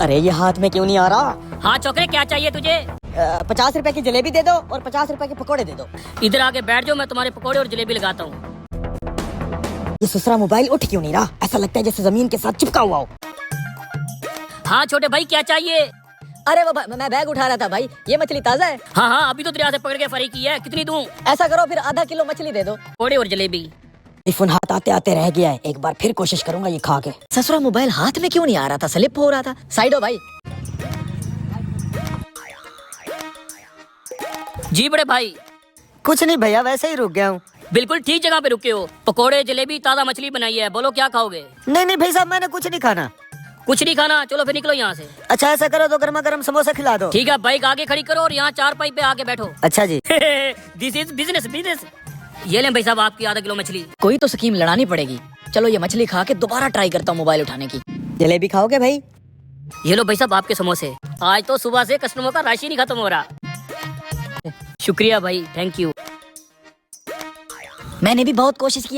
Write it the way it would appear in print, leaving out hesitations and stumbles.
अरे ये हाथ में क्यों नहीं आ रहा? हाँ छोकरे, क्या चाहिए तुझे? 50 रुपए की जलेबी दे दो और 50 रुपए के पकोड़े दे दो। इधर आके बैठ जाओ, मैं तुम्हारे पकोड़े और जलेबी लगाता हूँ। ये ससुरा मोबाइल उठ क्यों नहीं रहा? ऐसा लगता है जैसे जमीन के साथ चिपका हुआ हो। हाँ छोटे भाई, क्या चाहिए? अरे वो मैं बैग उठा रहा था भाई, ये मछली ताजा है? हाँ हाँ, अभी तो दरिया से पकड़ के फ्राई की है। कितनी दूं? ऐसा करो फिर आधा किलो मछली दे दो। पकोड़े और जलेबी। टिफिन हाथ आते आते रह गया है, एक बार फिर कोशिश करूंगा ये खा के। ससुरा मोबाइल हाथ में क्यों नहीं आ रहा था? स्लिप हो रहा था। साइड हो भाई। जी बड़े भाई। कुछ नहीं भैया, वैसे ही रुक गया हूँ। बिल्कुल ठीक जगह पे रुके हो। पकोड़े जलेबी ताजा मछली बनाई है, बोलो क्या खाओगे? नहीं नहीं भाई साहब, मैंने कुछ नहीं खाना। कुछ नहीं खाना? चलो फिर निकलो यहाँ से। अच्छा ऐसा करो तो गर्मा गर्म समोसा खिला दो। ठीक है, बाइक आगे खड़ी करो और यहाँ चारपाई पे आके बैठो। अच्छा जी। This is business business. ये लें भाई साहब आपकी आधा किलो मछली। कोई तो स्कीम लड़ानी पड़ेगी। चलो ये मछली खा के दोबारा ट्राई करता हूँ मोबाइल उठाने की। जलेबी खाओगे भाई? ये लो भाई साहब आपके समोसे। आज तो सुबह से कस्टमरों का राशि नहीं खत्म हो रहा। शुक्रिया भाई, थैंक यू। मैंने भी बहुत कोशिश किया।